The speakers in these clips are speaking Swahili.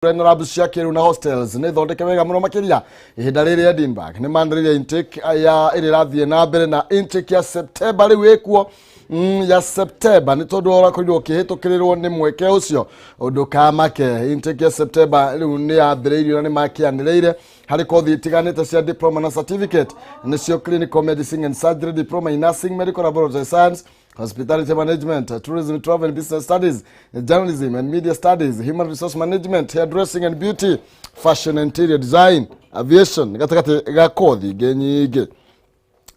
Renarabu Shakiru na hostels ne thondeke wega muno makiria ihinda riri Edinburgh ne mandrire intake ya irathie na mbere na intake ya September ri wekuo ya September ni tondu ora kurio kihitukirirwo ni mweke ucio undu kamake intake ya September ri ni yambiriirio na ni makianireire hari kothi itiganite cia diploma na certificate nicio clinical medicine and surgery, diploma in nursing, medical laboratory science, hospitality management, tourism, travel and business studies, journalism and media studies, human resource management, hairdressing and beauty, fashion and interior design, aviation, gatakati gakothi genyige.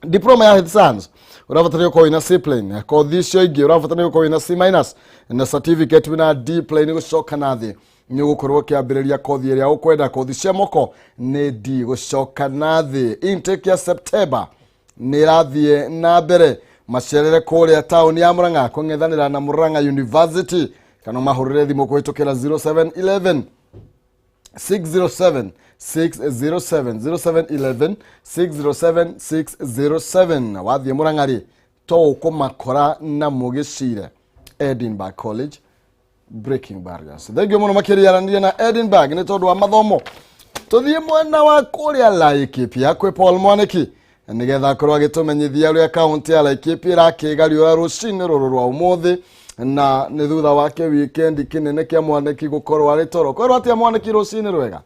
Diploma ya health science, uravatani yuko ina C plane, kothi icio ingi uravatani yuko ina C minus, na certificate wina D plane gushoka nathi. Nyugukorwo kiambiriria kothi iria ukwenda kothi cia moko ni D gushoka nathi. Intake ya September ni rathie na mbere macerere kuria town ya Murang'a kung'ethanira na Murang'a University kana mahurire thimu kuhitukira 0711 607 607 0711 607 607 wathie Murang'a ri to ukumakora na mugicire Edinburgh College breaking barriers. Thegio muno makiria randia na Edinburgh ni tondu wa mathomo tuthie mwena wa kuria Laikipia kwi Paul Mwaniki nigetha korwa gitumenyithia uri account ya Laikipia rakigario rucini ruru rwa umuthi na ni thutha wake weekend kinene kia Mwaniki gukorwa ari toro korwa atia Mwaniki rucini rwega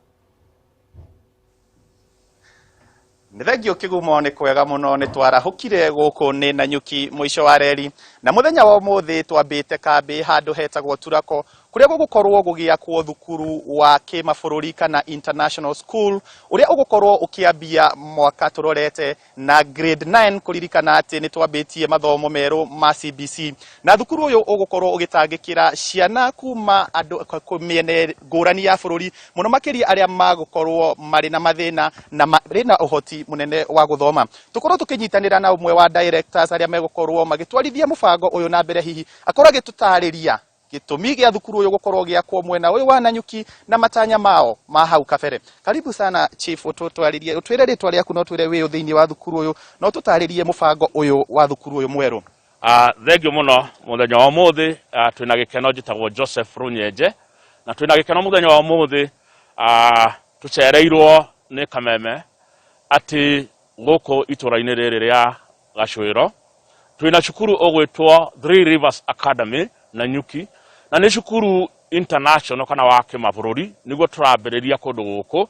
Nithengio kigumo ni kwega muno ni twarahukire guku ni Nanyuki mwisho wa reri na muthenya wa umuthi twambite kambi handu hetagwo Turako kuria gugukorwo gugiakwo thukuru wa kimabũrũri kana international school uria ugukorwo ukiambia mwaka turorete na grade 9 kuririkana ati ni twambitie mathomo meru ma CBC na thukuru uyu ugukorwo ugitangikira ciana kuma andu miene ngurani ya bũrũri muno makiria aria magukorwo mari na mathina na mari na uhoti munene wa guthoma tukorwo tukinyitanira na umwe wa directors aria megukorwo magitwarithia mubango uyu na mbere hihi akorwo agitutariria gitumi gia thukuru uyu gukorwo giakwo mwena uyu wa Nanyuki na matanya mao ma hau kabere. Karibu sana chief, ututwaririe utwire ritwa riaku no twire wi thiini wa thukuru uyu no tutaririe mubango uyu wa thukuru uyu mweru. Thengio muno muthenya wa umuthi twina gikeno njitagwo Joseph Runyenje na twina gikeno muthenya wa umuthi tucereirwo ni Kameme ati guku itura-ini riri ria Gacwiro twina cukuru ugwitwo Three Rivers Academy Nanyuki na ni cukuru international kana wa kimabũrũri niguo turambiriria kundu guku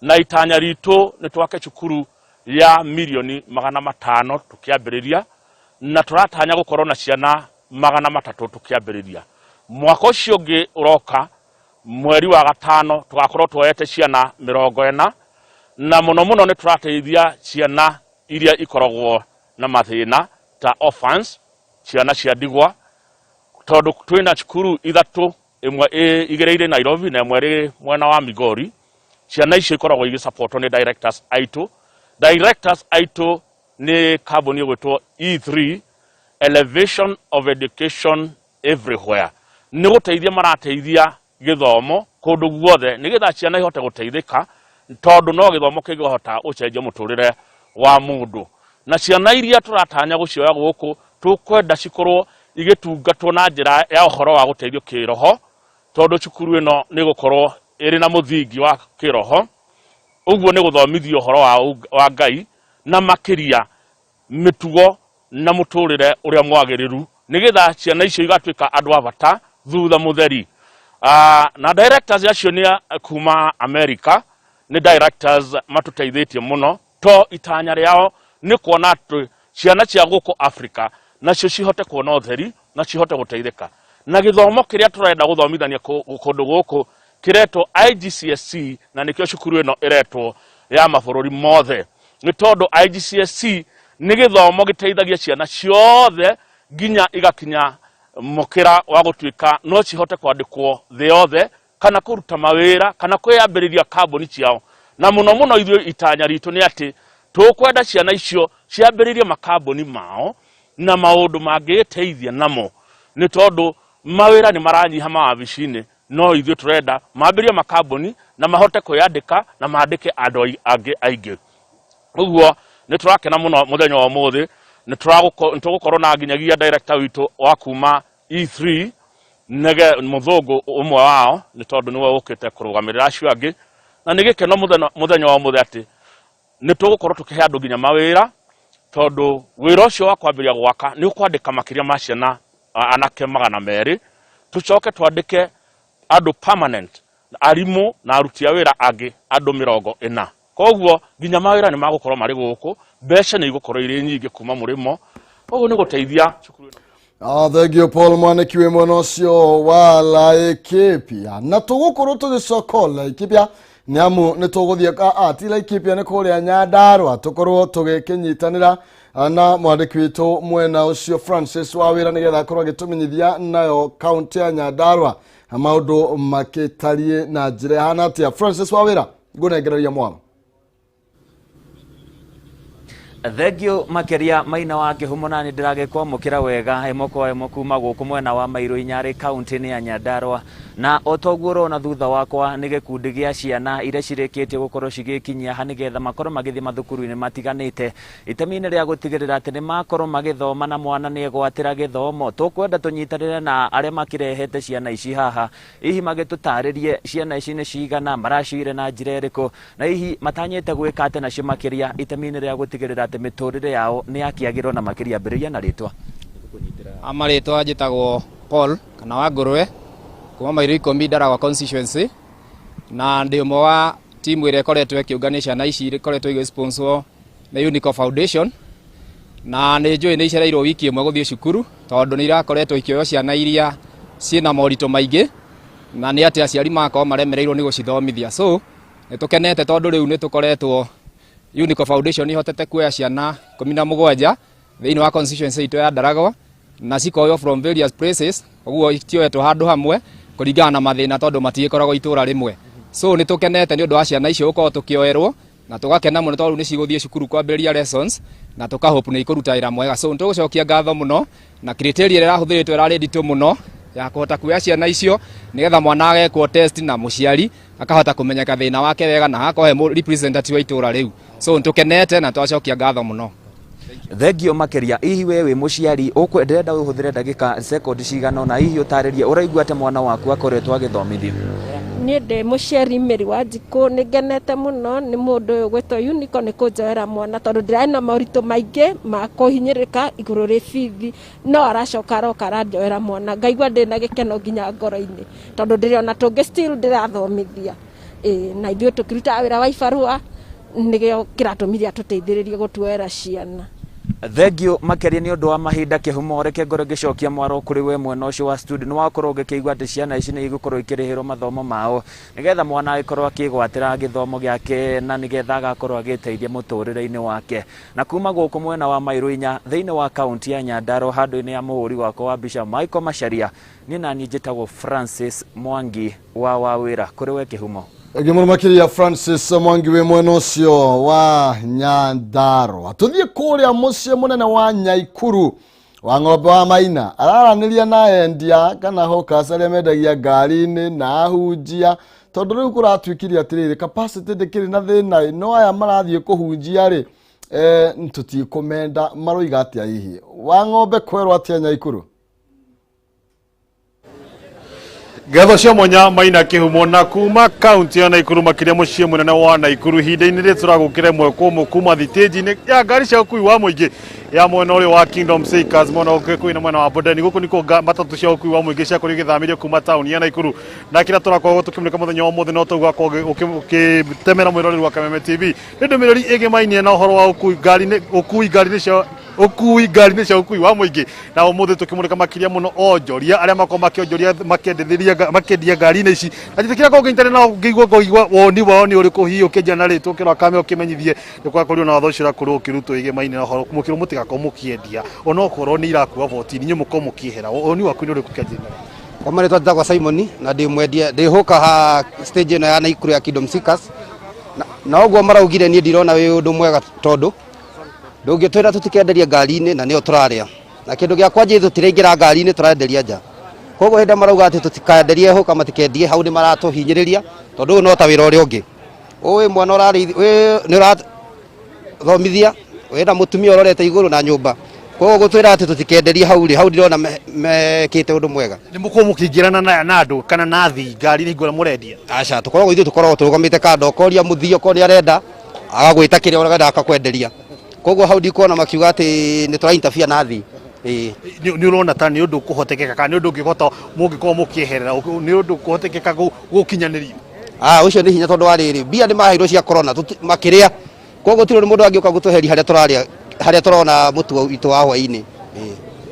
na itanya ritu ni twake cukuru ya milioni 500 tukiambiriria na turatanya gukorwo na ciana 300 tukiambiriria mwaka ucio ungi uroka mweri wa gatano tugakorwo twoete ciana 40 na muno muno ni turateithia ciana iria ikoragwo na mathina ta orphans ciana cia ndigwa tondu twina cukuru ithatu imwe igereire Nairobi na imwe mwena wa Migori ciana icio ikoragwo igisupportwo ni directors aitu ni kambuni gwitwo E3 Elevation of Education Everywhere ni guteithia marateithia githomo kundu guothe nigetha ciana ihote guteithika tondu no githomo kigihota ucenjia muturire wa mundu na ciana iria turatanya gucioya guku tukwenda cikorwo igitungatwo na njira ya uhoro wa guteithio kiroho tondu cukuru ino ni gukorwo iri na muthingi wa kiroho uguo ni guthomithio uhoro wa Ngai na makiria mitugo na muturire uria mwagiriru nigetha ciana icio igatuika andu abata thutha mutheri. Na directors acio ni kuma America ni directors matuteithitie muno to itanya riao ni kuona atu ciana cia guku Africa nacio cihote kuona utheri na cihote guteithika na githomo kiria turenda guthomithania kundu guku kiretwo IGCSE na nikio cukuru ino iretwo ya mabũrũri mothe ni tondu IGCSE ni githomo giteithagia ciana ciothe ginya igakinya mukira wa gutuika no cihote kwandikwo thi yothe kana kuruta mawira kana kwiyambiriria kambuni ciao na muno muno ithuĩ itanya ritu ni ati tukwenda ciana icio ciambiririe makambuni mao na maundu mangiteithia namo ni tondu mawira ni maranyiha maabicini no ithuĩ turenda maambirie makambuni na mahote kwiyandika na maandike andu angi aingi uguo ni turakena muno muthenya wa umuthi ni tugukorwo na nginyagia director witu wa kuma E3 nege muthungu umwe wao ni tondu niwe ukite kurugamirira acio angi na ni gikeno muthenya wa muthe ati ni tugukorwo tukihe andu nginya mawira tondu wira ucio wa kwambiria gwaka ni ukwandika makiria ma ciana anake 200 tucoke twandike andu permanent arimu na aruti a wira angi andu 40 koguo nginya mawira ni magukorwo mari guku mbeca ni igukorwo iri nyingi kuma murimo koguo ni guteithia cukuru. Thank you Paul Mwanekiwe monocio wa Laikipia na tugukorwo tugicokola Laikipia nyamu ni tuguthie ti Laikipia ni kuria Nyandarua tukorwo tugikinyitanira na mwandiki witu mwena ucio Francis Wawira nigetha akorwo agitumenyithia nayo county ya Nyandarua maundu makitarie na njira hana atia. Francis Wawira ngunegereria mwana. Thegio makeria maina wa Kihumo na ni ndirage kwamukira wega emo kuma guku mwena wa Mairu-Inyari county ni ya Nyandarua na otoguro na thutha wakwa ni gikundi gia ciana ire cireketie gukorwo cigikinyia hanigetha makorwo magithie mathukuru-ini matiganite itemine ria gutigirira ati ni makorwo magithoma na mwana ni egwatira githomo tukwenda tunyitanire na aria makirehete ciana ici haha hihi magitutaririe ciana ici ni cigana maracire na njira iriku na hihi matanyete gwika ate nacio makiria itemine ria gutigirira ati miturire yao ni akiagirwo na makiria mbiriria na ritwa amaritwa njitagwo Paul kana wa Ngurwe kuma Mairu-Ikumi Ndaragwa constituency na ndi umwe wa timu ire koretwe kiunganisha na ici ikoretwe igesponsor na Unico Foundation na ni njui ni icereirwo wiki imwe guthie cukuru tondu ni irakoretwo ikioyo ciana iria ciina morito maingi na ni ati aciari makao maremereirwo ni gucithomithia so nitukenete tondu riu nitukoretwo Unico Foundation ihotete kuoya ciana 17 thiini wa constituency ito ya Ndaragwa na cikoyo from various places oguo itioetwo handu hamwe kuringana na mathina tondu matigikoragwo itura rimwe so nitukenete ni undu wa ciana icio ukorwo tukioerwo na tugakena muno tondu ni ciguthie cukuru kwambiria lessons na tukahope ni ikuruta wira mwega so nitugucokia ngatho muno na criteria ira rahuthiritwo irari nditu muno ya kuhota kuoya ciana icio nigetha mwana agekwo test na muciari akahota kumenyeka thina wake wega na akohe representative wa itura riu so nitukenete na twacokia ngatho muno. Thegio makeria ihi wewe muciari ukwendereda uhuthire ndagika second cigano na ihi utaririe uraigua ate mwana waku akoretwo agithomithio. Ni ndi muciari Meri wa Njiku nigenete muno ni mundu gwetwo Unico ni kunjoera mwana tondu ndirana maurito maingi ma kuhinyirika iguru ri bithi no aracoka aroka aranjoera mwana ngaigua ndina gikeno nginya ngoro-ini tondu ndiriona tungi still ndirathomithia na ithuĩ tukiruta wira wa ibarua nigio kiratumithia tuteithiririe gutuera ciana. Thegio makeria ni undu wa mahinda Kihumo reke ngoro gicokia mwaro kuri we mwena ucio wa student no akorwo ngikigwa ati ciana ici ni igukorwo ikirihirwo mathomo mao nigetha mwana agikorwo akigwatira githomo giake na nigetha agakorwo agiteithia muturire-ini wake na kuma guku mwena wa Mairu-Inya thiini wa county ya Nyandarua handu-ini ya muhuri wako wa Bishop Michael Macharia ni nani njitagwo Francis Mwangi wa Wawira kuri we Kihumo. Gimuru makiria Francis Mwangi we mwena ucio wa Nyandarua tuthie kuria mucie munene wa Nyaikuru wa ng'ombe wa Maina araraniria na endia kana hoka aria mendagia ngari-ini na ahunjia tondu riu kuratwikiria atiriri capacity ndikiri na thina no aya marathie kuhunjia ri ntutikumenda maroiga atia hihi wa ng'ombe kwerwo atia Nyaikuru. Ngatho cia mwanya Maina Kihumo na kuma county ya Naikuru makiria mucie munene wa Naikuru hinda-ini ri turagukire mwe kuma thitĩnji-ini ya ngari cia ukui wa muingi ya mwena uri wa Kingdom Seekers mwena ukui na mwena wa Bodeni guku niko matatu cia ukui wa muingi cia kuri githamirio kuma town ya Naikuru na kira turakorwo tukimurika muthenya wa muthi no tugakorwo ukitemera mwiroreri wa Kameme TV ni ndumiriri igimainie na uhoro wa ukui ngari-ini cia ukui wa muingi na umuthi tukimurika makiria muno onjoria aria makoma makionjoria makendia ngari-ini ici na titikira ko ngintare na ngigwa woni wao ni uriku hiyo kijana ritwo kira kame ukimenyithie ni kwakorio na wathoshira kuri ukirutwo igimainie na uhoro kumukiro mutigako mukiendia ona okorwo ni irakuwa voti ni muko mukihera oni waku ni uriku kijana kwa maana twatagwa Simon na ndi mwendia ndi hoka ha stage ino ya Naikuru ya Kingdom Seekers na ogwo maraugire ni ndirona wi undu mwega tondu ndungitwira tutikenderia ngari-ini na nio turaria na kindu gia kwanje tutirengira ngari-ini turenderia nja koguo hinda marauga ati tutikaenderie hoka matikendie hau ni maratuhinyiriria tondu no ta wira uri ungi uwi mwana urari ni urathomithia wina mutumia urorete iguru na nyumba Koguo gutwira ati tutikenderia hau ndirona mekite undu mwega. Ni muko mukingirana na andu kana nathi ngari ni ngora murendia. Aca tukoragwo ithu tukoragwo turugamite kando okoria muthio koria arenda agagwita kiria urenda akakwenderia. Koguo hau ndikuona makiuga ati ni tura interfere nathi. Ni urona ta ni undu kuhotekeka kana ni undu ngihota mungikorwo mukieherera ni undu kuhotekeka gukinyaniria. Ucio ni hinya tondu wa riri bia ni maheirwo cia corona makiria. Koguo tiro ni mundu angioka gutuheri haria turona mutu witu wa hwaini.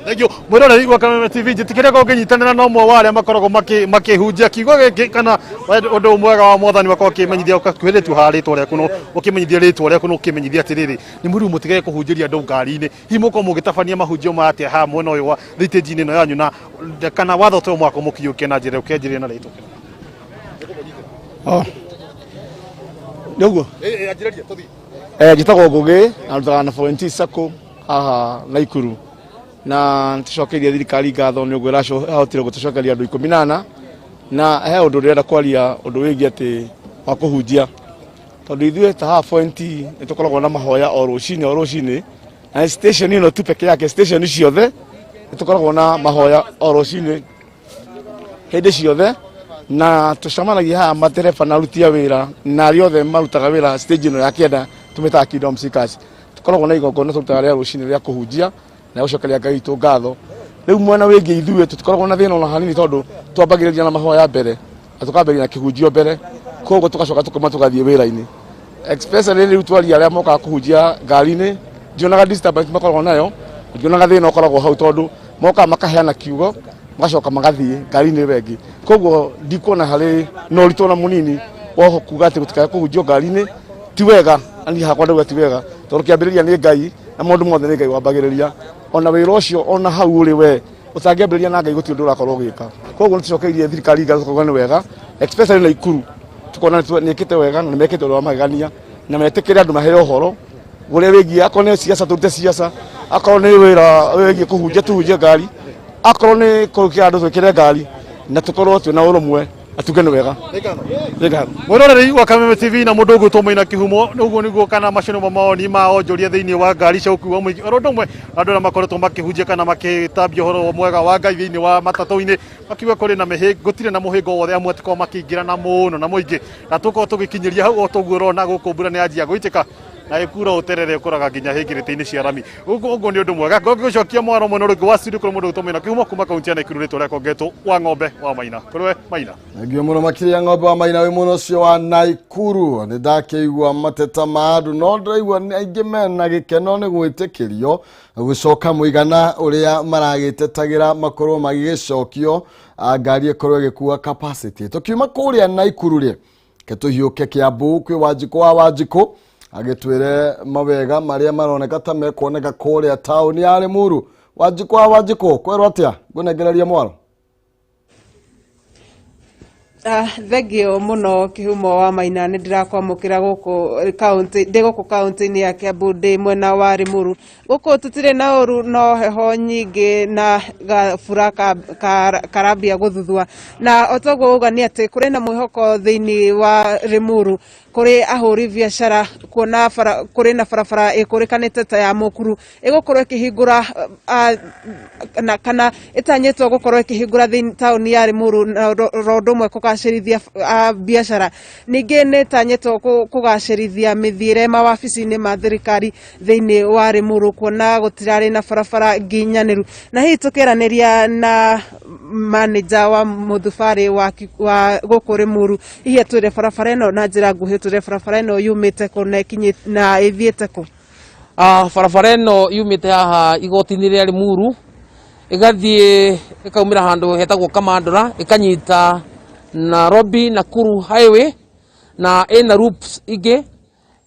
Thegio mwiroreri wa Kameme TV jitikire ko nginyitanira no mwe wa aria makoragwo makihunjia kiugo giki kana undu mwega wa mwathani wakwa kimenyithia ukakwiritwo haritwo ria kuno ukimenyithia ritwo ria kuno ukimenyithia atiriri ni muri mutigere kuhunjiria andu ngari-ini himuko mugitabania mahunjio ma atia ha mwena uyu wa thitejini no yanyu na kana watho to mwako mukiyuke na njira ukenjiria na ritwo Ndugu ajiraria tuthi jitagwo Ngugi na na volunteer sako haha Naikuru na tucokeria thirikari ngatho ni uguo irahotire gutucokeria andu 18 na he undu renda kwaria undu wingi ati wa kuhunjia tondu ithuĩ ta ha point ni tukoragwo na mahoya o rucini na station ino tu peke yake station ciothe ni tukoragwo na mahoya o rucini hindi ciothe na tucamanagia haha matereba na aruti a wira na aria othe marutaga wira stage ino ya kienda tumitaga Kingdom Seekers tukoragwo na igongona turutaga ria rucini ria kuhunjia na gucokeria Ngai tu ngatho riu mwana wingi ithuĩ tutikoragwo na thina ona hanini tondu twambagiriria na mahoya mbere atukamberia na kihunjio mbere koguo tugacoka tukoma tugathie wira-ini especially riu twari aria moka kuhunjia ngari-ini ndionaga disturbance makoragwo nayo ndionaga thina ukoragwo hau tondu moka makaheana kiugo magacoka magathie ngari-ini wengi koguo ndikuona hari no ritona munini woho kuga ati gutikaya kuhunjio ngari-ini ti wega ani hakwa ndauga ti wega tondu kiambiriria ni Ngai na mundu mothe ni Ngai wambagiriria ona wira ucio ona hau uri we utangiambiriria na Ngai guti undu urakorwo ugika koguo nitucokeirie thirikari ngatho ni wega especially na Ikuru tukona ni ekite wega na mekite ro magania na metikire andu maheo horo uria wigi akone siasa turute siasa akone wira wigi kuhunjia tuhunjia ngari akone kurukia andu twikire ngari na tukorwo tuna urumwe atuge ni wega mwiroreri wa Kameme TV na mundu ugu tumaina kihumo uguo niguo kana macino maoni ma onjoria thiini wa ngari cia ukui wa muingi orondo mwe andu na makoretwo makihunjia kana makitambia horo mwega wa Ngai thiini wa matatu-ini makiuga kuri na gutire na muhingo wothe amwe tiko makiingira na muno na muingi na tuko tugikinyiria hau otoguo rona guku mbura ni anjia guitika na ikura uterere ukuraga nginya hingirite-ini cia rami uguo ni undu mwega ngogicokia mwaro mwena rungu wa studio kuri mundu utumaina kihumo kuma kaunti ya Naikuru ritwa ria kongeto wa ng'ombe wa Maina kuriwe Maina ngio muno makiria ng'ombe wa Maina wi muno cio wa Naikuru ni ndakeigua mateta ma andu no ndaigua ni aingi mena gikeno ni gwitikirio gucoka muigana uria maragitetagira makorwo magigicokio ngari ikorwo igikuua capacity tukiuma kuria Naikuru ri ketuhiuke Kiambu kwi Wanjiku wa Wanjiku agitwire mawega maria maroneka ta mekwoneka kuria tauni ya Limuru Wanjiku wa Wanjiku kwerwo atia ngunegereria mwaro Thegio muno kihumo wa Maina ni ndirakwamukira guku county ndiguku county-ini ya Kiambu ndi mwena wa Limuru guku tutire na uru no heho nyingi na gabura karambia guthuthua na otoguo uga ni ati kuri na mwihoko thiini wa Limuru kuri ahuri biashara kuona kuri na barabara ikurikanite ta ya mukuru igukorwo ikihingura na kana itanyetwo gukorwo ikihingura thiini tauni ya Limuru na rondo mwe kugacirithia biashara ningi ni tanyetwo kugacirithia mithire mawabici-ini ma thirikari thiini wa Limuru kuona gutirari na barabara nginyaniru na hi tukiraniria na manager wa muthubari wa guku Limuru hiya twire barabara ino na njira nguhi twire barabara ino yumite ku na kinyi na ithiete ku barabara ino yumite haha igoti-ini ria Limuru igathie ikaumira handu hetagwo Kamandora ikanyita Nairobi Nakuru highway na ina loops ingi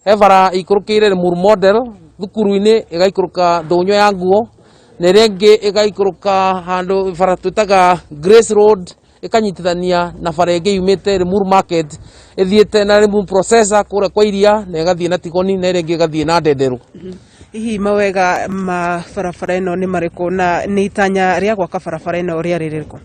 hebara ikurukire Limuru model thukuru-ini igaikuruka Ndonyo ya Nguo na rengi igaikuruka handu bara twitaga Grace Road ikanyitithania na bara ingi yumite Limuru market ithiete na Limuru processor kure kwa iria na igathie na Tigoni na rengi igathie na Ndenderu hihi mawega ma barabara ino ni mariku na ni itanya ria gwaka barabara ino ria ririko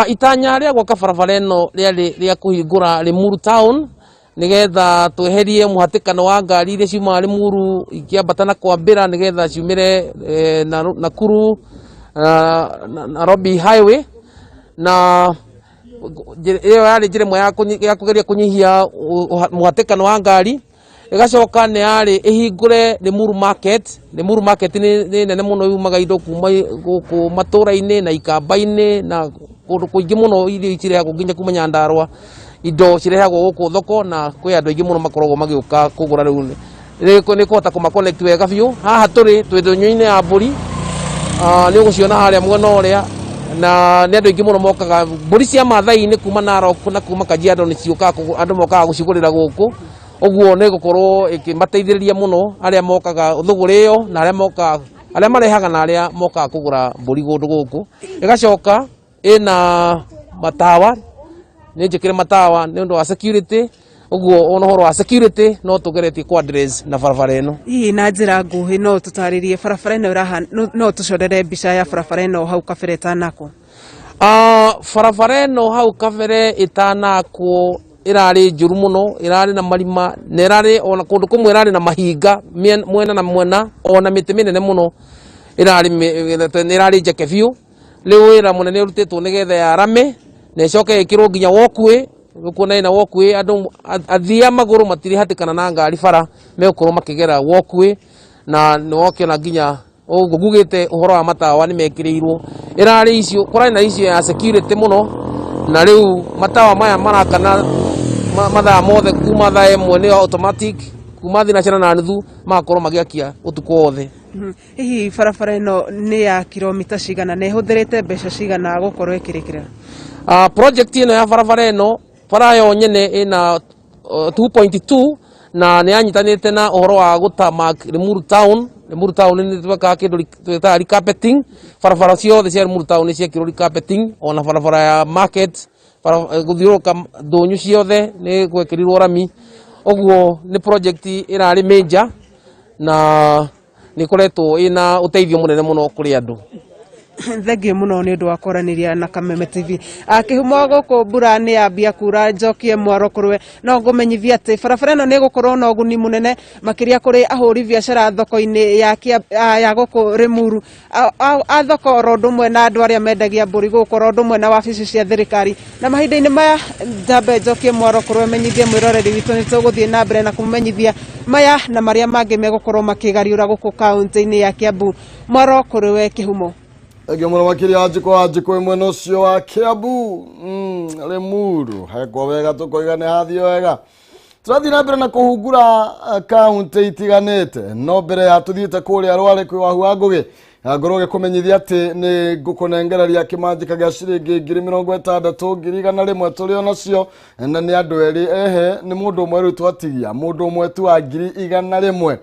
itanya ria gwaka barabara ino ria kuhingura Limuru town nigetha tweherie muhatikano wa ngari iria ciumaga Limuru ikiambata na kwambira nigetha ciumire Nakuru Nairobi highway na iyo yari njira imwe ya kugeria kunyihia muhatikano wa ngari igacoka ni yari ihingure Limuru market ni nene muno yumaga indo kuma guku Matuura-Ini na Ikamba-ini na kundu kuingi muno irio icirehagwo nginya kuma Nyandarua indo cirehagwo guku thoko na kwi andu aingi muno makoragwo magiuka kugura riu ni kuhota kuma connect wega biu haha twi thunyu-ini ya mburi ni uguciona haria mwena uria na ni andu aingi muno mokaga mburi cia Maathai-ini kuma Narok na kuma Kajiado ni ciukaga andu mokaga gucigurira guku uguo ni gukorwo ikimateithiriria muno aria mokaga thuguri iyo na aria marehaga na aria mokaga kugura mburi gundu guku igacoka ina matawa ni njikire matawa ni undu wa security uguo ona horo wa security no tugeretie kwa address na barabara ino na njira nguhi no tutaririe barabara ino no tucorere mbica ya barabara ino hau kabere itanakwo barabara ino hau kabere itanakwo irari njuru muno irari na marima na irari ona kundu kumwe irari na mahinga mwena na mwena ona miti minene muno irari njeke biu riu wira munene urutitwo nigetha ya rame na icoke ikirwo nginya walkway gukuona ina walkway andu athia maguru matiri hatikana na ngari bara megukorwo makigera walkway na niwokiona nginya uguo ngugite uhoro wa matawa ni mekirirwo irari icio kurani na icio ya security muno na riu matawa maya marakana mathaa mothe kuma thaa imwe ni automatic kuma thinacara na nuthu magakorwo magiakia utuku wothe hihi barabara ino ni ya kilomita cigana na ihuthirite mbeca cigana gukorwo ikirikira project ino ya barabara ino bara yo nyene ina 2.2 na ni anyitanite na uhoro wa gutamak Limuru town ni tweka kindu tweta recarpeting barabara ciothe cia Limuru town ni ciekirwo recarpeting ona barabara ya market guthiuruka ndunyu ciothe ni gwekirirwo rami uguo ni project irari major na ni koretwo ina uteithio munene muno kuri andu thengiũ muno nĩ ũndũ wa kwaraniria na Kameme TV kĩhumo gũkũ mbura nĩ yambia kura njokie mwaro kũrwe no ngũmenyithia atĩ barabara ĩno nĩ gũkorwo na ũguni mũnene makĩria kũrĩ ahũri biacara thoko-inĩ ya gũkũ Limuru a thoko oro ũndũ ũmwe na andũ arĩa mendagia mbũri gũkũ oro ũndũ ũmwe na wabici cia thirikari na mahinda-inĩ maya njambe njokie mwaro kũrwe menyithie mwĩroreri witũ nĩ tũgũthiĩ na mbere na kũmenyithia maya na marĩa mangĩ megũkorwo makĩgariũra gũkũ kaunti-inĩ ya Kiambu mwaro kũrwe kĩhumo Ege mwana makiria ajiko mwena ucio wa Kiambu Limuru hekwo wega tukoigane hathio wega turathi na mbere na kuhungura kaunti itiganite no mbere ya tuthiite kuria rware kwi wahu wa ngugi ngoroge kumenyithia ati ni ngukunengereria kimanjika gya ciringi 60,100 turi onacio na ni andu eri ni mundu umwe riu twatigia mundu umwe tu wa 100,000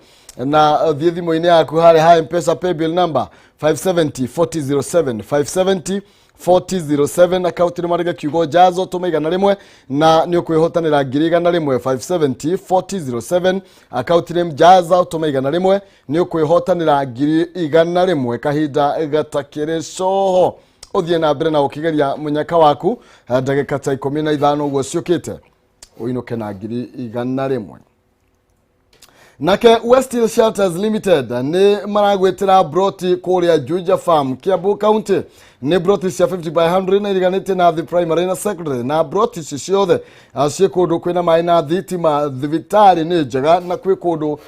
na thie thimo-ini yaku hari M-Pesa paybill number 570-4007 570-4007 account ni mariga kiugo jazo tuma 100 na ni ukwihotanira 100 570-4007 account ni jaza tuma 100 ni ukwihotanira 100 kahinda gatakire coho uthie na mbere na ukigeria munyaka waku ndagika ta 15 uguo ciukite uinuke na 100 Nake Westhill Shelters Limited ni maragwetira broti kuria Juja Farm Kiambu County ni broti cia 50 by 100 na iriganite na the primary na secondary na broti ciothe cie kundu kwina mai na thitima thibitari ni njega na kwi kundu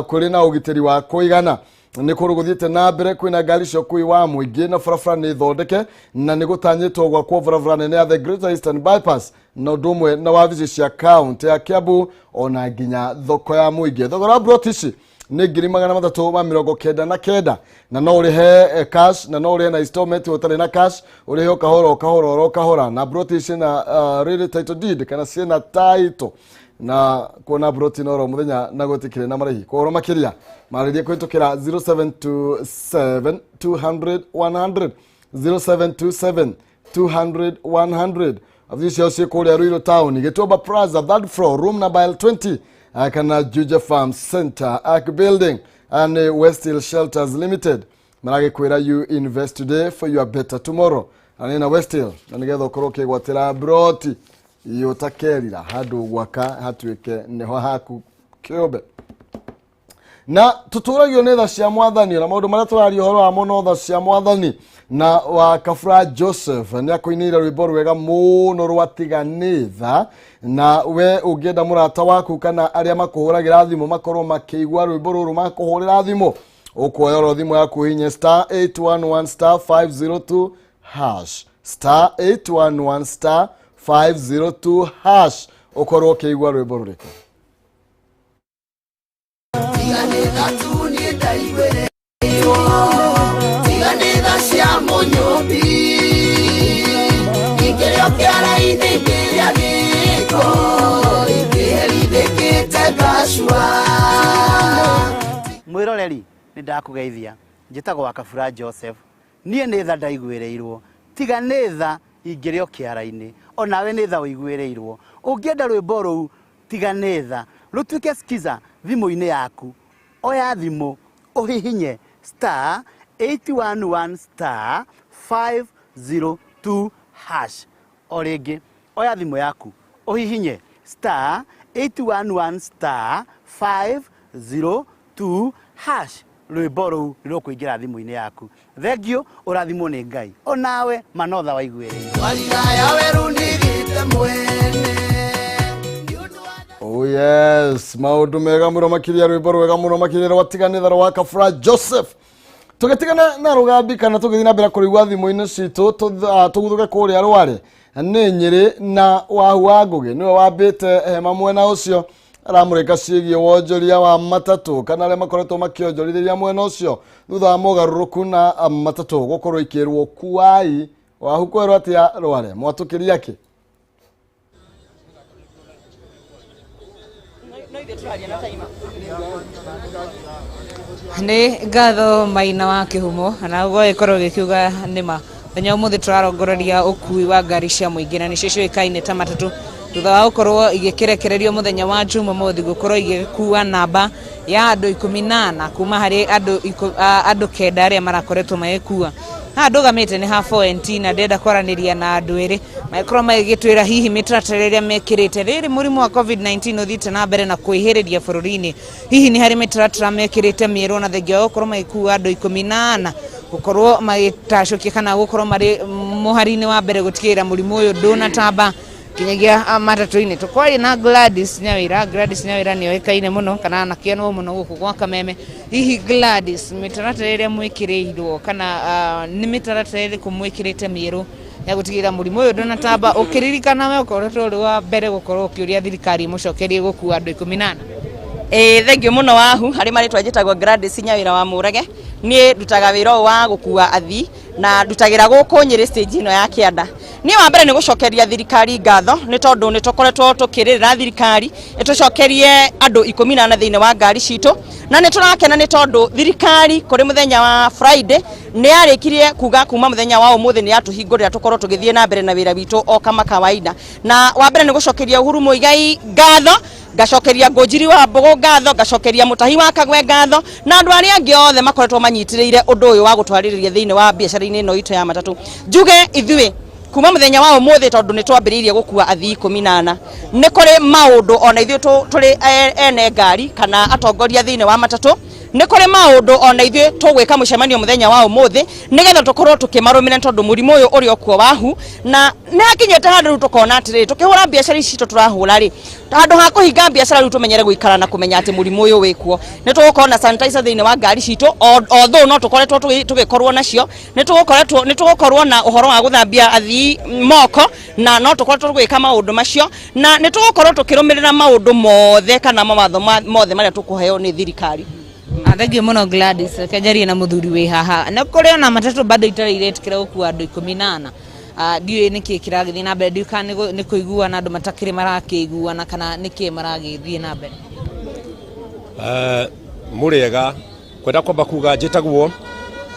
kuri na ugitiri wa kuigana ni kundu guthiite na mbere kwina ngari cio kui wa muingi na barabara ni thondeke na ni gutanyitwo gwa kwa barabara ni ya the Greater Eastern Bypass no ndumwe na wabici cia county ya Kiambu ona nginya thoko ya muingi thogora brotisi ni 399 na no urihe cash na no urihe na installment utari na cash urihe kahora na brotisi na real title deed kana ciena title na kuona broti noro muthenya na gutikire na marahi ko makiria maririe kwitukira 0727 200 100 0727 200 100 Avisi ose kuria Ruiru Town Getoba Plaza third floor room number 20 kana Juja Farm Center building and Westhill Shelters Limited marage kwira you invest today for your better tomorrow anina Westhill na nigetha ukoroke gwatira broti yotakerira handu gwaka hatuike neho haku kiombe na tuturagio nĩ tha cia mwathani na maũndũ marĩa tũraria ũhoro wamo no tha cia mwathani na wa Kabura Joseph nĩ akũinĩire rwĩmbo rwega mũno rwa Tiganĩ Tha na we ũngĩenda mũrata waku kana arĩa makũhũragĩra thimũ makorwo makĩigua rwĩmbo rũrũ makũhũrĩra thimũ ũkuoya oro thimũ yaku hihinye *811*502# *811*502# ũkorwo ũkĩigua rwĩmbo rũrĩkũ. Tiganĩ Tha tu nĩ ndaiguĩrĩirwo, Tiganĩ Tha cia mũnyũmbi, ingĩrĩo kĩara-inĩ ngĩrĩa gĩko, ingĩherithĩkĩte ngacua. Mwĩroreri nĩ ndakũgeithia, njĩtagwo Kabura Joseph, niĩ nĩ tha ndaiguĩrĩirwo, Tiganĩ Tha ingĩrĩo kĩara-inĩ, onawe nĩ tha ũiguĩrĩirwo, ũngĩenda rwĩmbo rũu Tiganĩ Tha rũtuĩke skiza thimũ-inĩ yaku, oya thimũ ũhihinye *811*502# o rĩngĩ oya thimũ yaku ũhihinye *811*502# rwĩmbo rũu rũkũingĩra thimũ-inĩ yaku. Thengio, ũrathimwo nĩ Ngai, onawe manotha waiguĩrĩirwo. Wariraya werũ nĩgĩte mwene. Oh yes, maũndũ mega mũno makĩria rwĩmbo rwega mũno makĩria rwa Tiganĩ Tha rwa Kabura Joseph. Tũgĩtigana na rũgambi kana tũgĩthiĩ na mbere kũrĩigua thimũ-inĩ citũ tũgũthũke kũrĩa Rware nĩ Nyĩrĩ na Wahu wa Ngũgĩ nĩwe wambĩte hema mwena ũcio aramũrĩka ciĩgiĩ wonjoria wa matatũ kana arĩa makoretwo makĩonjorithĩria mwena ũcio thutha wa mogarũrũku na matatũ gũkorwo ikĩrwo kuai. Wahu kwerwo atĩa Rware, mwatũkĩria kĩ? Nĩ ngatho Maina wa Kĩhumo na ũguo gĩkorwo gĩkiuga nĩma thenya ũmũthĩ tũrarongoreria ũkui wa ngari cia mũingĩ na nĩcio ciũĩkaine ta matatũ thutha wa gũkorwo igĩkĩrekererio mũthenya wa Jumamothi gũkorwo igĩkua namba ya andũ 18 kuma harĩ andũ 9 arĩa marakoretwo magĩkua. Ha ndũgamĩte nĩ ha 4NT na ndenda kwaranĩria na andũ erĩ makorwo magĩgĩtwĩra hihi mĩtaratara ĩrĩa mekĩrĩte rĩrĩ mũrimũ wa COVID-19 ũthiĩte na mbere na kwĩhĩrĩria bũrũri-inĩ, hihi nĩ harĩ mĩtaratara mekĩrĩte mĩerũ na thengia wa gũkorwo magĩkua andũ 18 gũkorwo magĩtacũkia kana gũkorwo marĩ mũhari-inĩ wa mbere gũtigĩrĩra mũrimũ ũyũ ndũnatamba kinyagia matatũ-inĩ. Tũkwaria na Gladys Nyawĩra nĩ oĩkaine mũno kana anakĩonwo mũno gũkũ gwa Kameme. Hihi Gladys, mĩtaratara ĩrĩa mwĩkĩrĩirwo kana nĩ mĩtaratara ĩrĩkũ mwĩkĩrĩte mĩerũ ya gũtigĩrĩra mũrimũ ũyũ ndũnatamba, ũkĩririkana we ũkoretwo ũrĩ wa mbere gũkorwo ũkĩũria thirikari mũcokerie gũkua andũ 18? Thengio mũno Wahu, harĩ marĩtwa njĩtagwo Gladys Nyawĩra wa Mũrage. Niĩ ndutaga wĩra ũyũ wa gũkua athii na ndutagĩra gũkũ Nyĩrĩ stage ĩno ya Kĩanda. Niĩ wa mbere nĩ gũcokeria thirikari ngatho nĩ tondũ nĩ tũkoretwo tũkĩrĩrĩra thirikari ĩtũcokerie andũ 18 thĩinĩ wa ngari citũ, na nĩ tũrakena nĩ tondũ thirikari kũrĩ mũthenya wa Friday nĩ yarĩkirie kuga kuma mũthenya wa ũmũthĩ nĩ yatũhingũrĩra tũkorwo tũgĩthiĩ na mbere na wĩra witũ o kama kawaida. Na wa mbere nĩ gũcokeria Uhuru Muigai ngatho, ngacokeria Ngũnjiri wa Mbũgũ ngatho, ngacokeria Mũtahi wa Kagwe ngatho na andũ arĩa angĩ othe makoretwo manyitĩrĩire ũndũ ũyũ wa gũtwarĩrĩria thĩinĩ wa biacara-inĩ ĩno itũ ya matatũ. Njuge ithuĩ kuma mũthenya wa ũmũthĩ tondũ nĩ twambĩrĩirie gũkua athii 18 nĩ kũrĩ maũndũ ona ithuĩ tũrĩ ene ngari kana atongoria thĩinĩ wa matatũ, nĩ kũrĩ maũndũ ona ithuĩ tũgwĩka mũcemanio mũthenya wa ũmũthĩ nĩgetha tũkorwo tũkĩmarũmĩrĩra tondũ mũrimũ ũyũ ũrĩ okuo Wahu, na nĩ hakinyĩte handũ rĩu tũkona atĩrĩrĩ tũkĩhũra biacara ici citũ tũrahũra rĩ, handũ ha kũhinga biacara rĩu tũmenyere gũikara na kũmenya atĩ mũrimũ ũyũ wĩkuo. Nĩ tũgũkorwo na sanitizer thĩinĩ wa ngari citũ, although no tũkoretwo tũgĩkorwo nacio, nĩ tũgũkorwo na ũhoro wa gũthambia athii moko na no tũkoretwo tũgĩka maũndũ macio, na nĩ tũgũkorwo tũkĩrũmĩrĩra maũndũ mothe kana mawatho mothe marĩa tũkũheo nĩ thirikari. Thengio mũno Gladys, kenjarie na mũthuri wĩ haha. Na kũrĩ ona matatũ bado itarĩ iretĩkĩra gũkua andũ 18. Ndiũĩ nĩkĩ kĩragĩthiĩ na mbere, ndiũĩ kana nĩ kũiguana andũ matakĩrĩ marakĩiguana kana nĩkĩ maragĩthiĩ na mbere. Mũrĩega, kwenda kwamba kuga njĩtagwo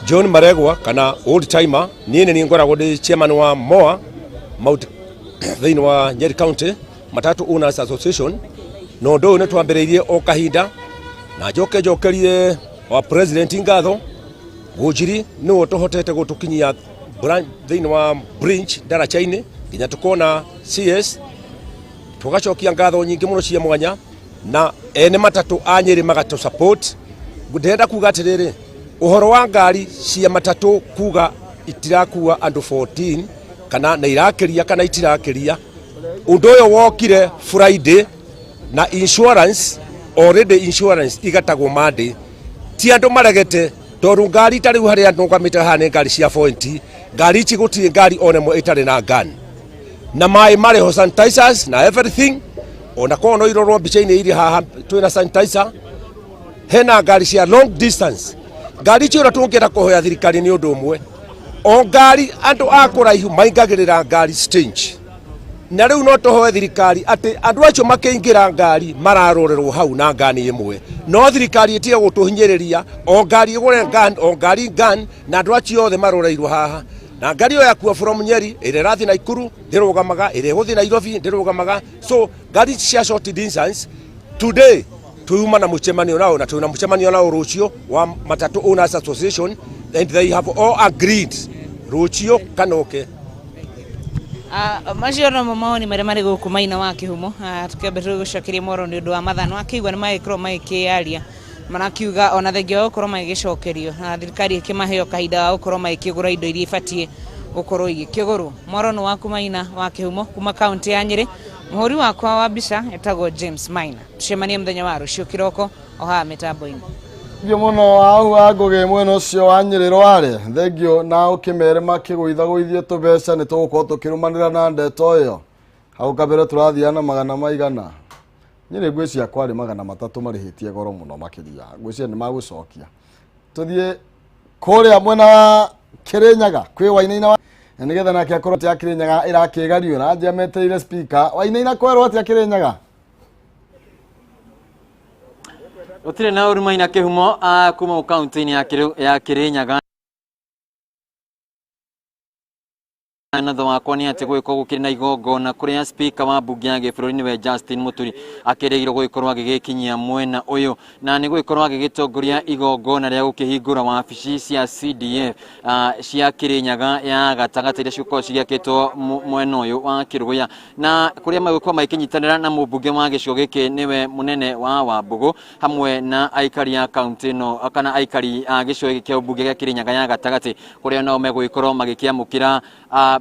John Maregwa kana old timer, niĩ nĩ ngoragwo ndĩ chairman wa MOA thĩinĩ wa Nyeri County Matatũ Owners Association. No ũndũ ũyũ nĩ twambĩrĩirie o kahinda na njokerie wa president ngatho Ngũnjiri nĩwe tũhotete gũtũkinyia thĩinĩ wa branch Ndaracha-inĩ nginya tũkona CS tugacokia ngatho nyingi muno cia mwanya na ene matatu anyiri magato support ndenda kuga atiriri uhoro wa ngari cia matatu kuga itirakuwa andu 14 kana na irakiria kana itirakiria undu uyo wokire Friday na insurance already insurance igatagwo Monday ti andu maregete tondu ngari tari hari andu ngamite hane ngari cia 40 ngari ici gutire ngari onemo itari na gun na mai mari ho sanitizers na everything ona kono irorwo mbica-ini iri haha twina sanitizer hena ngari cia long distance ngari ici ora tungienda kuhoya thirikari ni undu umwe o ngari andu akuraihu maingagirira ngari stage na riu no tuhoe thirikari ati andu acio makiingira ngari mararorerwo hau na ngani imwe no thirikari itie gutuhinyiriria o ngari igure gun o ngari gun na andu acio othe maroreirwo haha na ngari yo yakua from Nyeri ire rathi na Ikuru ndirugamaga ire guthi Nairobi ndirugamaga so ngari cia short distance today tuyuma na muchemanio nao na tuna muchemanio nao rucio wa Matatu Owners Association and they have all agreed rucio kanoke macio no maoni maria mari guku Maina wa Kihumo tukiambe gucokeria moro ni undu wa mathano akigwa ni magikro magikiaria marakiuga ona thengio gukorwo magicokerio na thirikari ikimaheo kahinda wa gukorwo magikigura indo iria ibatie gukorwo igikigurwo moro no waku Maina wa Kihumo kuma kaunti ya Nyeri muhuri wakwa wa mbica etagwo James Maina tucemanie muthenya wa rucio kiroko oha mitambo-ini Thengio muno au aguge mweno cio wa Nyeri rware thengio na ukimere makigwitha gwithie tubeca ni tugukorwo tukirumanira na ndeto iyo hau kabere turathiana magana maigana Nyeri ngwiciria kwari magana matatu marihitie goro muno makiria ngwiciria ni magucokia tuthie kuria mwena wa Kirinyaga kwi Wainaina wa nigetha nake akorwo ti Kirinyaga irakigario na anja meteire speaker Wainaina kwerwo ati Kirinyaga Otire na uri Maina Kihumo kuma kaunti-ini ya Kirinyaga na ndo wakwa ni ati gwiko gukiri na igongona kuria speaker wa bunge ya gibũrũri we Justin Muturi akireirwo gwikorwo agigikinyia mwena uyu na ni gwikorwo agigitongoria igongona ria gukihingura wabici cia CDF cia Kirinyaga ya gatagati iria ciuko ciakitwo mwena uyu wa Kiruguya na kuria magikwa maikinyitanira na mubunge wa gicigo giki niwe munene wa Wambugu hamwe na aikari ya kaunti no kana aikari a gicigo giki kia bunge ya Kirinyaga ya gatagati kuria no megwikorwo magikiamukira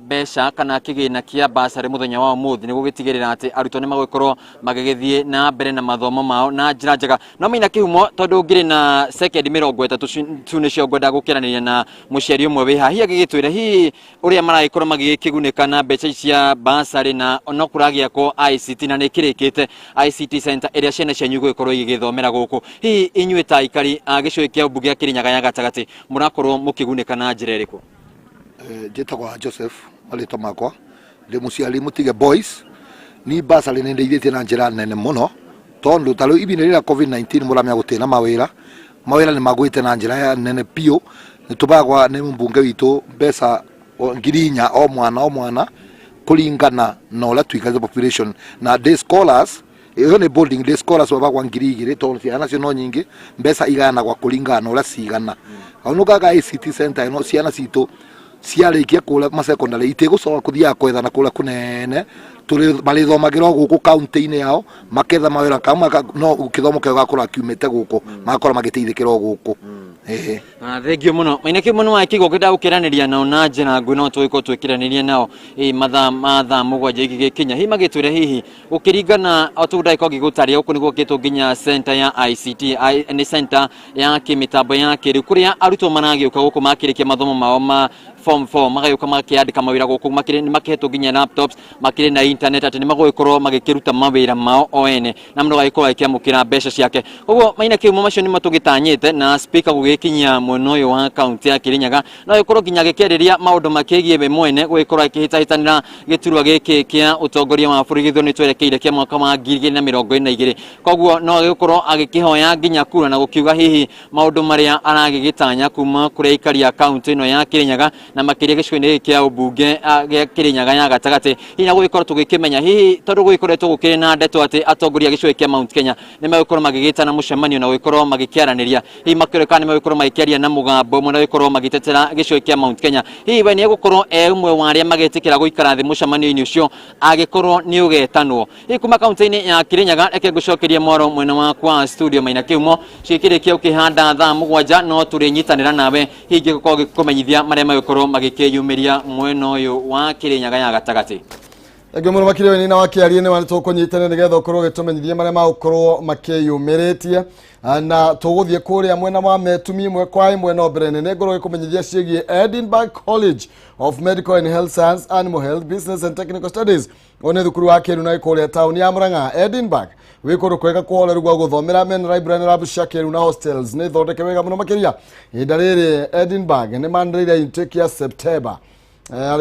besha kana kigina kia basari muthenya wa umuthi niguo gitigirira ati arutwo ni magwikorwo magigithie na mbere na mathomo mao na njira njega no Maina Kihumo tondu ngiri na second 30 tu nicio ngwenda gukiraniria na muciari umwe wi hahi agigitwira hi uria maragikorwo magigikigunika na mbeca cia basari na ono kuragia ko ICT na nikirikite ICT center iria ciana cianyu gwikorwo igithomera guku hi inyuĩ ta aikari gicui kia bunge ya Kirinyaga ya gatagati murakorwo mukigunika na njira iriku Njĩtagwo Joseph marĩtwa makwa ndĩ mũciari Mutige boys ni basari nĩ ndeithĩtie na njĩra nene mũno tondu tarĩu ibinĩ rĩrĩa COVID-19 mũramya gũtĩna mawĩra nĩ magwĩte na njĩra nene piũ nĩ tũbagwa nĩ mbunge witũ mbeca 4,000 o mwana kũringana na ũrĩa tuikarĩte population na day scholars iyo ni boarding day scholars wabagwa 2,000 tondu ciana cio no nyingĩ mbeca iganagwa kũringana na ũrĩa cigana aunukaga ICT center ĩno ciana citũ ciarĩkia kũrĩa masecondary itigũcoka kũthiaga kwethana kũrĩa kũnene marĩthomagĩra gũkũ kaunti-inĩ yao maketha mawĩra kama no gĩthomo kĩao gakũra kiumĩte gũkũ magakorwo magĩteithĩkĩra gũkũ thengio muno Maina Kihumo no akigo ngenda gukiraniria nao na njira ngui no twiko twikiraniria nao mathaa mugwanja igigikinya hi magitwire hihi ukiringana otudai ko gigutaria uko niguo gitu nginya center ya ICT ni center ya kimitambo ya kiri kuria arutwo maragiuka guku makirikia mathomo mao ma form 4 magayuka makiandika mawira guku makihetwo nginya laptops makire na internet ati ni magwikorwo magikiruta mawira mao oene na mndo gaikorwo ikiamukira mbeca ciake uguo Maina Kihumo macio ni matugitanyite na speaker gugikinyia mwena uyu wa kaunti ya Kirinyaga no ikorwo nginya gikeriria maundu makigie we mwene gwikorwo ikihitahitanira giturwa giki kia utongoria wa bũrũri githoni twerekeire kia mwaka wa 2022 koguo no gikorwo agikihoya nginya kura na gukiuga hihi maundu maria aragigitanya kuma kuri aikari ya kaunti ino ya Kirinyaga na makiria gicigo-ini kia ubunge gia Kirinyaga ya gatagati hinya gugikorwo tugikimenya hihi tondu gugikoretwo gukiri na ndeto ati atongoria gicigo kia Mount Kenya ni magukorwo magigitana mucemanio na gugikorwo magikiaraniria hihi makireka ni magukorwo magikiaria na mugambo mwe na gugikorwo magitetera gicigo kia Mount Kenya hihi we ni gukorwo umwe wa aria magetikira guikara thi mucemanio-ini ucio agikorwo ni ugetanwo hihi kuma kaunti-ini ya Kirinyaga eke gucokeria mwaro mwena wakwa studio Maina Kiumo cikirikia ukihanda thaa 7 no turinyitanira nawe hihi gukorwo gikumenyithia maria magukorwo magikiyumiria mwena uyu wa Kirinyaga ya gatagati. Ege muno makire ni na wakiarie ni wani tukunyitanira nigetha ukorwo gitumenyithia maria magukorwo makiyumiritie na tuguthie kuria mwena wa metumi mwe kwa imwe no brene ne ngoro gikumenyithia ciigie Edinburgh College of Medical and Health Science, Animal Health, Business and Technical Studies one thukuru wa Kiru na ikuria town ya Murang'a. Edinburgh wikuru kwega kuoleru gwa guthomera men library lab cia Kiru na hostels ni thondeke wega muno makiria ihinda riri. Edinburgh ni mandĩrĩire intake ya September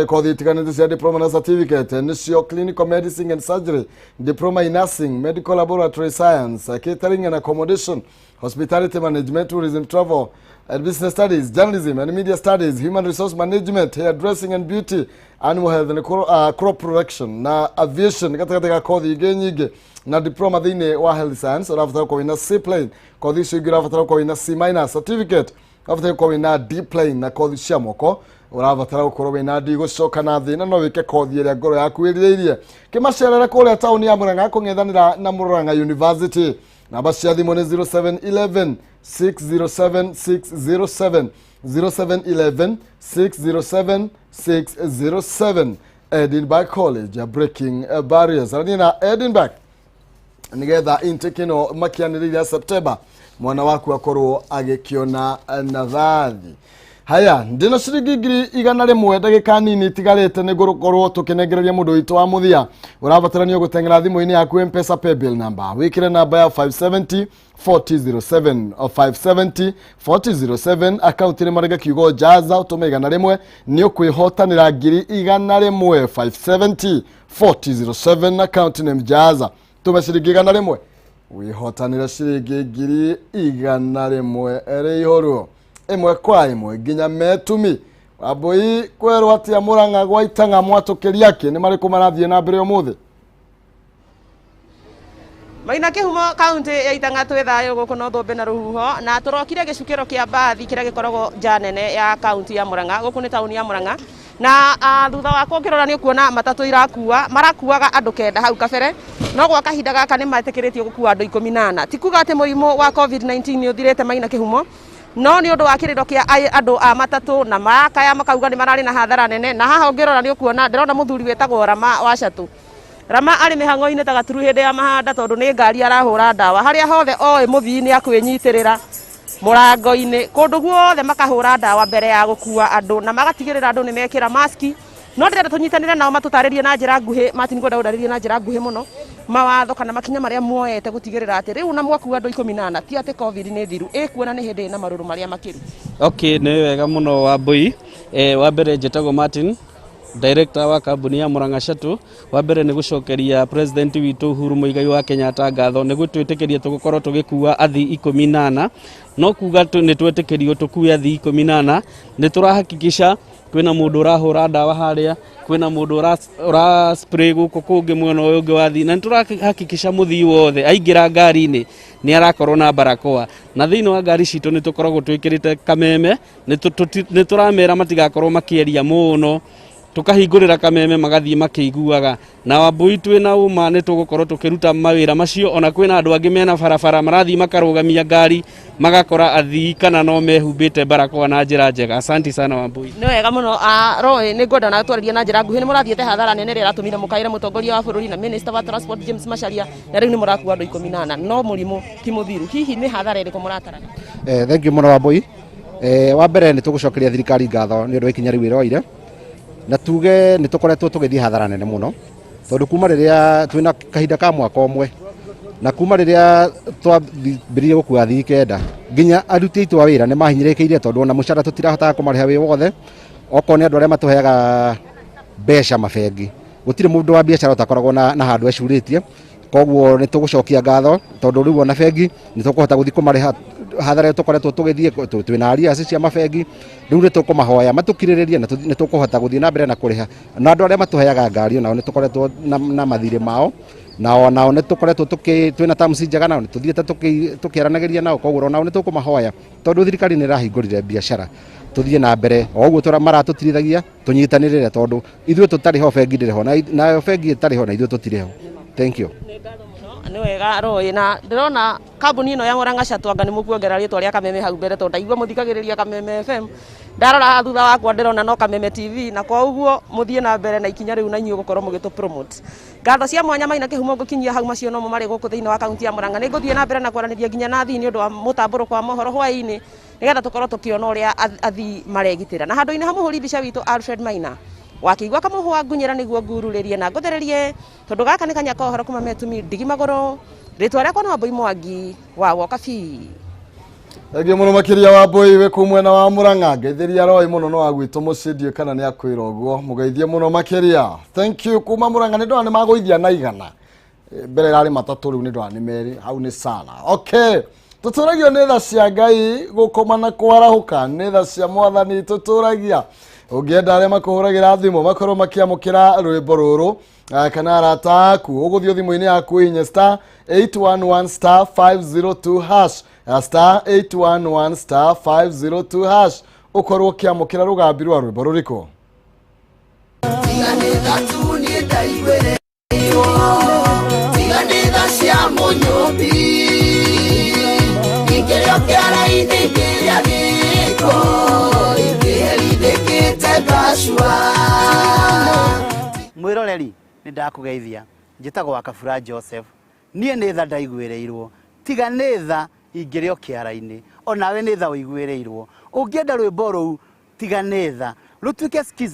kothi itiganĩte cia diploma na certificate nicio clinical medicine and surgery, diploma in nursing, medical laboratory science, catering and accommodation, hospitality management, tourism, travel and business studies, journalism and media studies, human resource management, hairdressing and beauty, animal health and crop production na aviation katika kothi ingĩ nyingĩ na diploma thĩinĩ wa health science. Ũrabatara kwa wina C plane, kothi icio ingĩ ũrabatara kwa wina C minus, certificate ũrabatara kwa wina D plane na kothi cia moko urabatara gukorwo wina D gucoka na thina no wike kothi iria ngoro yaku irireirie kimacerere kuria town ya Murang'a kung'ethanira na Murang'a University. Namba cia thimu ni 0711 607 607 0711 607 607. Edinburgh College ya breaking barriers arina Edinburgh nigetha intake no makianiriria September mwana waku akorwo agikiona na thathi. Haya ndino ciringi ngiri 100 ndagika nini tigarite ni gukorwo tukinengereria mundu witu wa muthia. Urabatarania gutengera thimu-ini yaku M-Pesa paybill number wikire namba ya 570 4007 o 570 4007 account ni marega kiugo jaza utume 100 ni ukwihotanira ngiri 100 570 4007 account name jaza tume ciringi 100 wihotanira ciringi ngiri 100 ere ihoro imwe kwa imwe nginya metumi aboi kwerwo atia Murang'a gwaitanga mwatukiria ki ni mariko marathie na mbere umuthi. Maina Kihumo kaunti ya Itanga twi thayo guku no thombe na ruhuho na turokire gicukiro kia bathi kiria gikoragwo janene ya kaunti ya Murang'a guku ni tauni ya Murang'a na thutha wa kuongerora ni kuona matatu irakuwa marakuaga andu kenda hau kabere no gwa kahinda gaka ni matikiritie gukua andu 18 tikuga ati muimo wa COVID-19 ni uthirete Maina Kihumo no ni undu wa kiriro kia andu a matatu na makaya makauga ni marari na hathara nene na haha ongerora ni ukuona ndirona muthuri wetagwo Rama wa Catu. Rama ari mihango-ini ta gaturu hindi ya mahanda tondu ni ngari arahura ndawa haria hothe oi muthii ni akwinyitirira murango-ini kundu guothe makahura ndawa mbere ya gukua andu na magatigirira andu ni mekira maski no ndirenda tunyitanire nao matutaririe na njira nguhi Martin ngwenda gudaririe na njira nguhi muno mawatho kana makinya maria muoyete gutigirira ati riu na mwaku andu 18 ti ati covid ni thiru ikuona ni hindi na maruru maria makiru. Okay ni wega muno wa Mbui wa mbere njetago Martin director wa kambuni ya Murang'a Shuttle. Wa mbere ni gucokeria president witu Uhuru Muigai wa Kenyatta ngatho ni gutwitikiria tugukorwo tugikua athi 18 no kuga ni twetikirio tukue athi 18 ni turahakikisha kwina mundu urahura ndawa haria kwina mundu ura spray guku kungi mwena uyu ungi wathi na turahakikisha muthii wothe aingira ngari-ini ni arakorwo na barakoa na thiini wa ngari citu ni tukoragwo twikirite kameme ni turamera matigakorwo makieria muno tukahingurira kameme magathie makiiguaga na Wambui twina uma ni tugukorwo tukiruta mawira macio ona kwina andu angi mena barabara marathie makarugamia ngari magakora athii kana no mehumbite barakoa na njira njega. Asante sana Wambui. Ni wega muno roi ni ngwenda na twaririe na njira nguhi ni murathiete hathara nene rira tumire mukaire mutongoria wa bururi na minister wa transport James Macharia na riu ni muraku andu 18 no murimu ti muthiru hihi ni hathara iriku muratara. Thank you muno Wambui. Wa mbere ni tugucokeria thirikari ngatho ni undu ikinya riu iroire na tuge ni tukoretwo tugithii hathara nene muno tondu kuma riria twina kahinda ka mwaka umwe na kuma riria twambiririe gukua athii 9 nginya aruti aitu a wira ni mahinyirikiire tondu ona mucara tutirahotaga kumariha wi wothe oko ni andu aria matuheaga mbeca mabengi gutire mundu wa biacara utakoragwo na handu ecuritie koguo ni tugucokia ngatho tondu riu ona bengi ni tukuhota guthii kumariha hathara tukoretwo tugithie twina aria cia mabengi riu ni tukumahoya matukiriririe na ni tukuhota guthie na mbere na kuriha na andu aria matuheaga ngari nao ni tukoretwo na mathire mao nao ni tukoretwo twina terms njega nao ni tuthiete tukiaranagiria nao koguo nao ni tukumahoya tondu thirikari ni rahingurire biashara tuthie na mbere oguo maratutirithagia tunyitanirire tondu ithuĩ tutari ho bengi ndiri ho na bengi itari ho na ithuĩ tutire ho. Thank you. Nĩ wega Roy na ndĩrona kambuni ino ya Murang'a Chatwanga nĩ mũkuongerera rĩtwa rĩa Kameme hau mbere tondu ndaigua mũthikagĩrĩria Kameme FM ndarora thutha wakwa ndĩrona no Kameme TV na kwa ũguo mũthie na mbere na ikinya rĩu na inyuĩ gũkorwo mũgĩtũ promote ngatho cia mwanya Maina Kĩhumo ngũkinyia hau macio no marĩ gũkũ thĩinĩ wa kaunti ya Murang'a nĩ ngũthiĩ na mbere na kwaranĩria nginya na athii nĩ ũndũ wa mũtambũrũko wa mohoro hwaĩ-inĩ nigetha tũkorwo tũkĩona ũrĩa athii maregitĩra na handũ-inĩ ha mũhũri mbica witũ Alfred Maina wakĩigua kamũhũa ngunyĩra nĩguo ngururĩrie na ngũthererie tondũ gaka nĩ kanya kohoro kuma metumi ndigi magũrũ rĩtwa rĩakwa no Wambui Mwangi wa Wokabi. Ege muno makiria wa boy we kumwena wa Murang'a ngeithiria Roy muno no agwitwo mucindie kana ni akwira uguo mugeithie muno makiria. Thank you kuma Murang'a ni ndwa ni magũithia na igana mbere rari matatu riu ni ndwa ni meri hau ni sana. Okay tuturagio ni tha cia Ngai gukoma na kwarahuka ni tha cia Mwathani tuturagia ungienda aria makuhuragira thimu makorwo makiamukira rwimbo ruru kana arata aku uguthio thimu-ini yaku inye star 811 star 502 hash star 811 star 502 hash ukorwo kiamukira rugambi rwa rwimbo ruriko mwiroreri ni ndakugeithia njitagwo Wakabura Joseph nie nĩ tha ndaiguĩrĩirwo tiga nĩ tha ingĩrĩo kĩara-inĩ onawe nĩ tha ũiguĩrĩirwo ũngĩenda rwĩmbo rũu tiga nĩ tha rũtuĩke skiza